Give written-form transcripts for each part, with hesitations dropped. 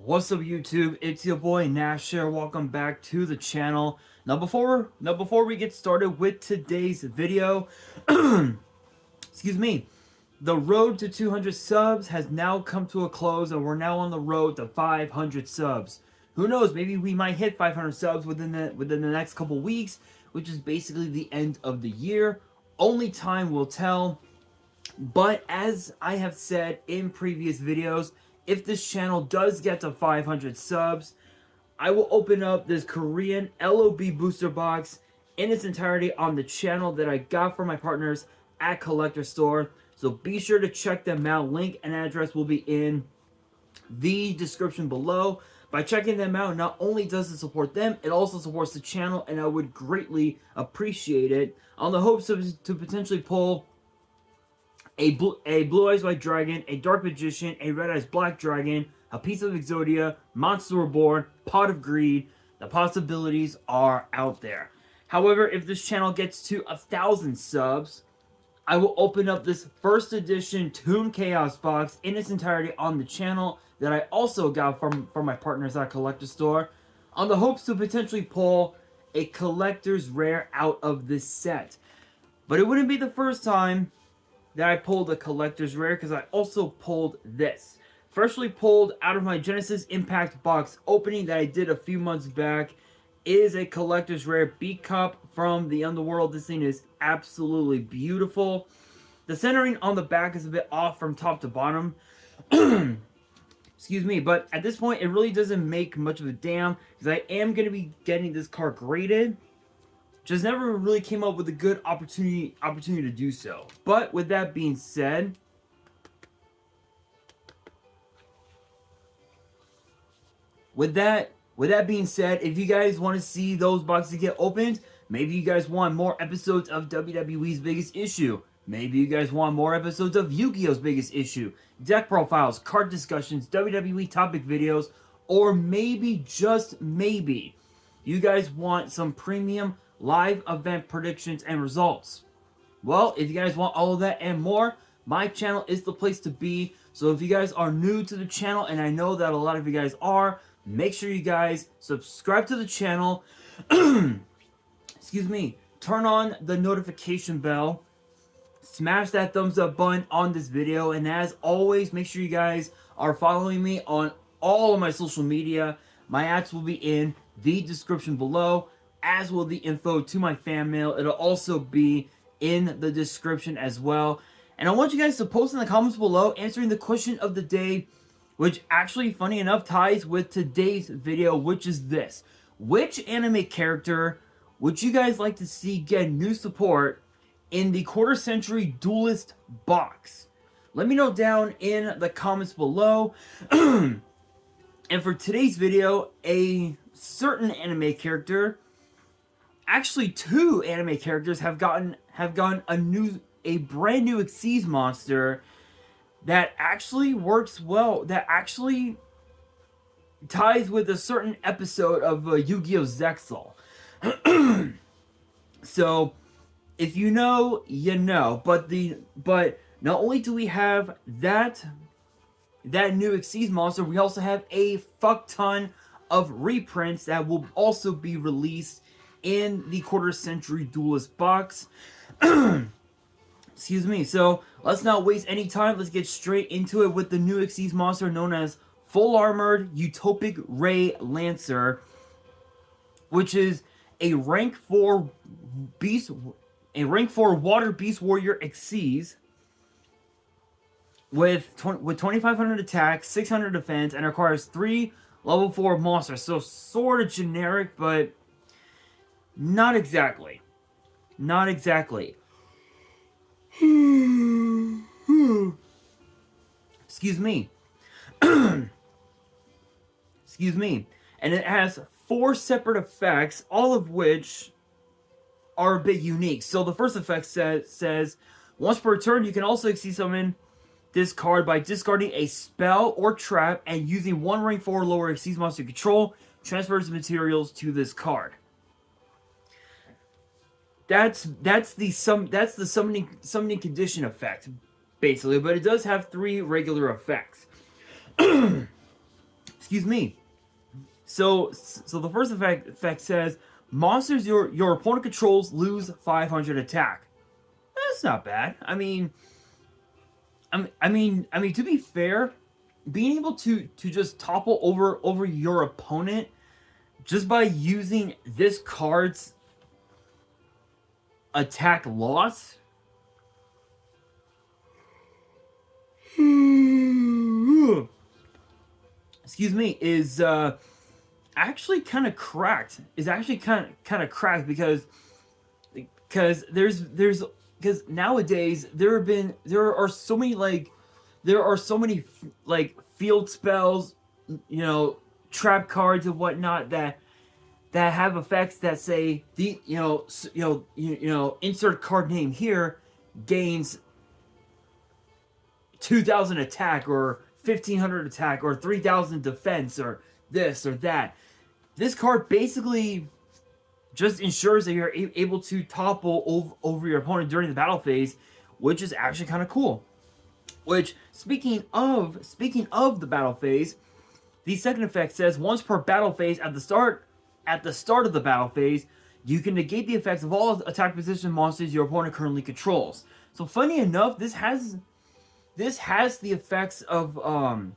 What's up, YouTube? It's your boy Nash here. Welcome back to the channel. Now before we get started with today's video, excuse me, the road to 200 subs has now come to a close, and we're now on the road to 500 subs. Who knows? Maybe we might hit 500 subs within the next couple weeks, which is basically the end of the year. Only time will tell. But as I have said in previous videos, if this channel does get to 500 subs, I will open up this Korean LOB booster box in its entirety on the channel that I got from my partners at Collector Store. So be sure to check them out. Link and address will be in the description below. By checking them out, not only does it support them, it also supports the channel, and I would greatly appreciate it. On the hopes to potentially pull a Blue Eyes White Dragon, a Dark Magician, a Red Eyes Black Dragon, a Piece of Exodia, Monster Reborn, Pot of Greed. The possibilities are out there. However, if this channel gets to 1,000 subs, I will open up this first edition Toon Chaos box in its entirety on the channel that I also got from my partners at Collector Store, on the hopes to potentially pull a collector's rare out of this set. But it wouldn't be the first time that I pulled a collector's rare, because I also pulled this. Freshly pulled out of my Genesis Impact box opening that I did a few months back is a collector's rare Beat Cup from the Underworld. This thing is absolutely beautiful. The centering on the back is a bit off from top to bottom. Excuse me, but at this point it really doesn't make much of a damn, because I am going to be getting this card graded. Just never really came up with a good opportunity to do so. But with that being said, if you guys want to see those boxes get opened, maybe you guys want more episodes of WWE's Biggest Issue. Maybe you guys want more episodes of Yu-Gi-Oh's Biggest Issue, deck profiles, card discussions, WWE topic videos, or maybe, just maybe, you guys want some premium live event predictions and results. Well, if you guys want all of that and more, my channel is the place to be. So if you guys are new to the channel, and I know that a lot of you guys are, make sure you guys subscribe to the channel. Excuse me. Turn on the notification bell. Smash that thumbs up button on this video. And as always, make sure you guys are following me on all of my social media. My ads will be in the description below, as will the info to my fan mail. It'll also be in the description as well. And I want you guys to post in the comments below answering the question of the day, which actually, funny enough, ties with today's video, which is this. Which anime character would you guys like to see get new support in the quarter-century Duelist box? Let me know down in the comments below. And for today's video, a certain anime character, actually two anime characters, have gotten a brand new Xyz monster that actually works well, that actually ties with a certain episode of Yu-Gi-Oh! Zexal. So if you know, you know. But not only do we have that new Xyz monster, we also have a fuck ton of reprints that will also be released in the quarter-century Duelist box. Excuse me. So let's not waste any time. Let's get straight into it with the new Xyz monster known as Full Armored Utopic Ray Lancer, which is a rank 4 Water Beast Warrior Xyz with 2,500 attack, 600 defense, and requires 3 level 4 monsters. So sort of generic, but not exactly. Not exactly. Excuse me. Excuse me. And it has 4 separate effects, all of which are a bit unique. So the first effect says, once per turn, you can also Xyz summon this card by discarding a spell or trap and using 1 rank 4 lower Xyz monster control, transfers materials to this card. That's the summoning condition effect, basically, but it does have 3 regular effects. excuse me. So the first effect says monsters your opponent controls lose 500 attack. That's not bad. I mean, to be fair, being able to just topple over your opponent just by using this card's attack loss, excuse me, is actually kind of cracked. Is actually kind of cracked because nowadays there are so many field spells, you know, trap cards and whatnot that have effects that say insert card name here gains 2,000 attack or 1,500 attack or 3,000 defense or this or that. This card basically just ensures that you're able to topple over your opponent during the battle phase, which is actually kind of cool. Which, speaking of the battle phase, the second effect says once per battle phase at the start of the battle phase, you can negate the effects of all attack position monsters your opponent currently controls. So funny enough, this has the effects of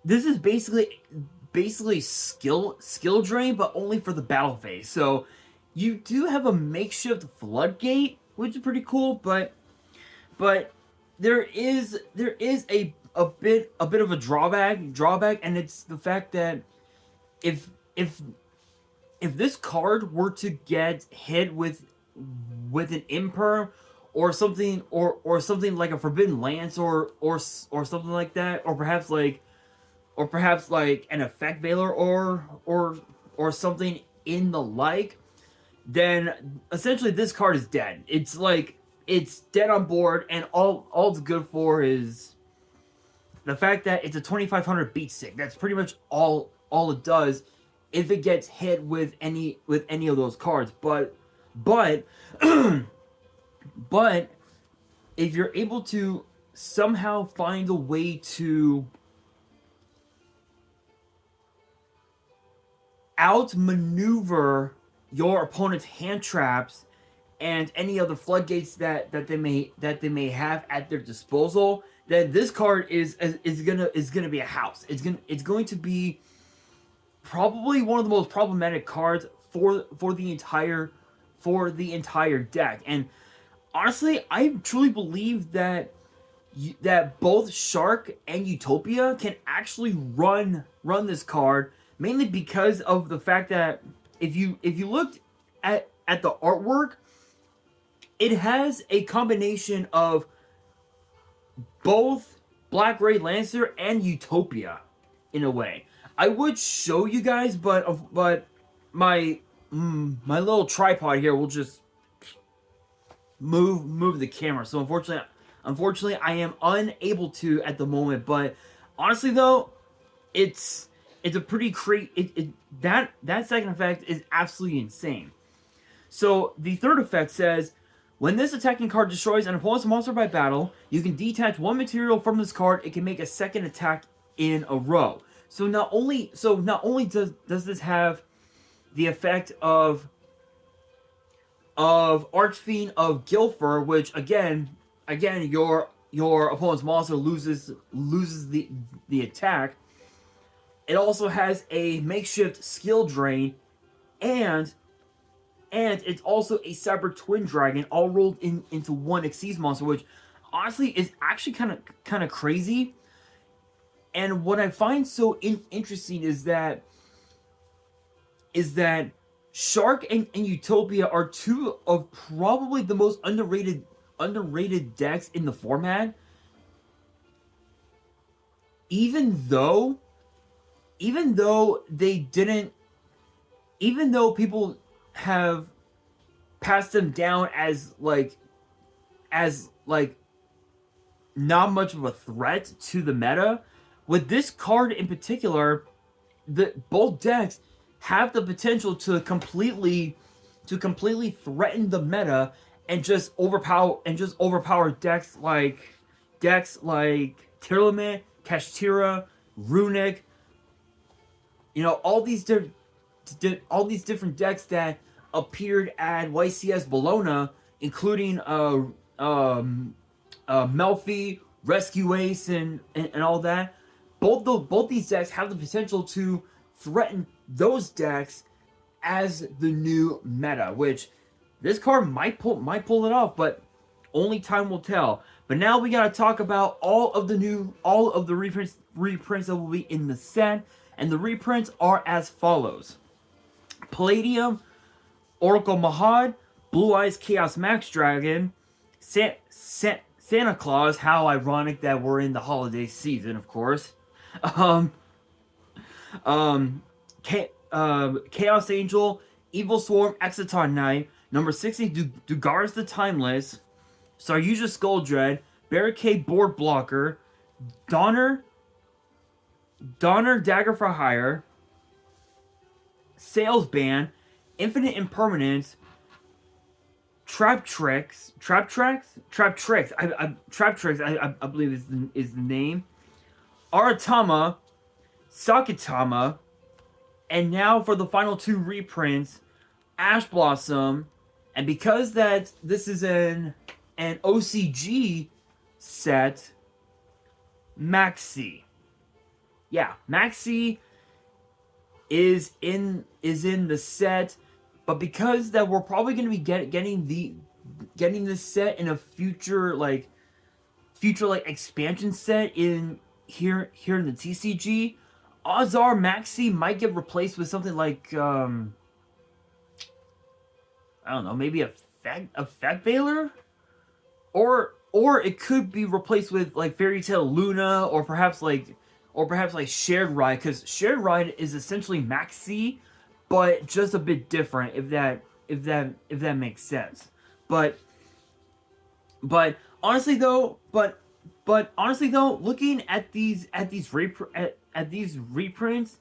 this is basically skill drain, but only for the battle phase. So you do have a makeshift floodgate, which is pretty cool, but there is a bit of a drawback, and it's the fact that if this card were to get hit with an imperm or something like a forbidden lance or something like that, or perhaps like an effect veiler or something in the like, then essentially this card is dead. It's like it's dead on board, and all it's good for is the fact that it's a 2,500 beat stick. That's pretty much all it does if it gets hit with any of those cards. But if you're able to somehow find a way to outmaneuver your opponent's hand traps and any other floodgates that they may have at their disposal, then this card is gonna be a house. It's going to be probably one of the most problematic cards for the entire deck. And honestly, I truly believe that both Shark and Utopia can actually run this card, mainly because of the fact that if you looked at the artwork, it has a combination of both Black Ray Lancer and Utopia in a way. I would show you guys, but my little tripod here will just move the camera. So unfortunately, I am unable to at the moment. But honestly, though, it's a pretty that second effect is absolutely insane. So the third effect says, when this attacking card destroys an opponent's monster by battle, you can detach one material from this card. It can make a second attack in a row. So not only does this have the effect of Archfiend of Guilford, which again your opponent's monster loses the attack. It also has a makeshift skill drain, and it's also a Cyber Twin Dragon, all rolled into one Xyz monster, which honestly is actually kind of crazy. And what I find so interesting is that Shark and Utopia are two of probably the most underrated decks in the format. Even though people have passed them down as not much of a threat to the meta, with this card in particular, both decks have the potential to completely threaten the meta and just overpower decks like Tirlaman, Kashtira, Runic, all these different decks that appeared at YCS Bologna, including Melfi, Rescue Ace, and all that. Both these decks have the potential to threaten those decks as the new meta, which this card might pull it off, but only time will tell. But now we gotta talk about all of the reprints that will be in the set, and the reprints are as follows: Palladium, Oracle Mahad, Blue Eyes Chaos Max Dragon, Santa Claus. How ironic that we're in the holiday season, of course. Chaos Angel, Evil Swarm, Exciton Knight, number 60, Dugaris the Timeless, Saryuja Skulldread, Barricade Board Blocker, Donner Dagger for Hire, Sales Ban, Infinite Impermanence, Trap Tricks, I believe is the name, Aratama, Sakitama, and now for the final two reprints, Ash Blossom, and because this is an OCG set, Maxi. Yeah, Maxi is in the set, but because that we're probably going to be getting this set in a future expansion set in here in the TCG, odds are Maxi might get replaced with something like I don't know, maybe a Fat Baylor, or it could be replaced with like Fairy Tail Luna, or perhaps like Shared Ride, because Shared Ride is essentially Maxi, but just a bit different, if that makes sense. But honestly though, looking at these reprints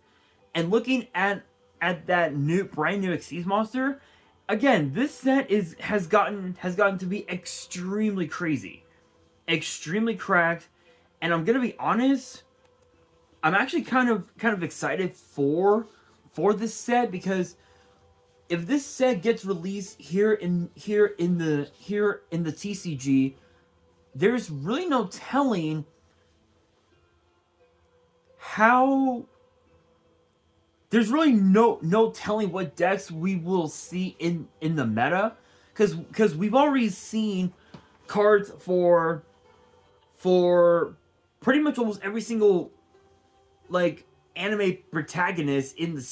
and looking at that brand new Xyz monster, again, this set has gotten to be extremely crazy, extremely cracked, and I'm gonna be honest, I'm actually kind of excited for this set, because if this set gets released here in the TCG, there's really no telling how. There's really no telling what decks we will see in the meta, because we've already seen cards for pretty much almost every single like anime protagonist in the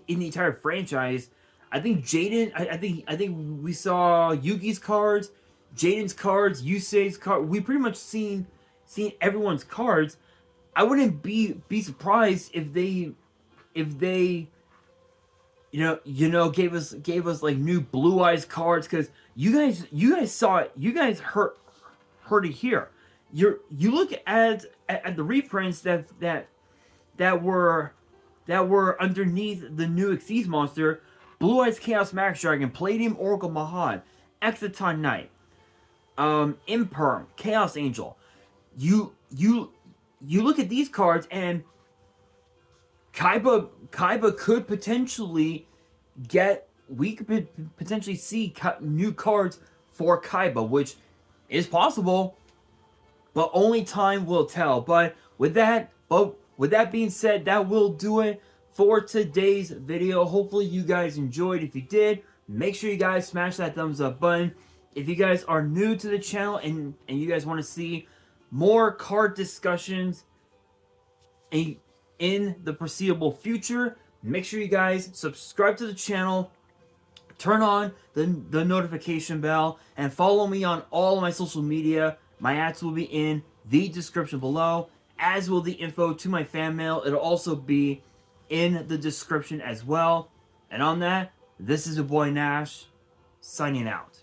entire franchise. I think Jaden. I think we saw Yugi's cards, Jaden's cards, Yusei's cards. We pretty much seen everyone's cards. I wouldn't be surprised if they gave us like new Blue Eyes cards, because you guys saw it. You guys heard it here. You look at the reprints that were underneath the new Xyz monster: Blue Eyes Chaos Max Dragon, Palladium Oracle Mahad, Exciton Knight, Imperm, Chaos Angel. You look at these cards, and Kaiba could potentially we could potentially see new cards for Kaiba, which is possible, but only time will tell. But with that being said, that will do it for today's video. Hopefully you guys enjoyed. If you did, make sure you guys smash that thumbs up button. If you guys are new to the channel and you guys want to see more card discussions in the foreseeable future, make sure you guys subscribe to the channel, turn on the notification bell, and follow me on all of my social media. My ads will be in the description below, as will the info to my fan mail. It'll also be in the description as well. And on that, this is your boy Nash, signing out.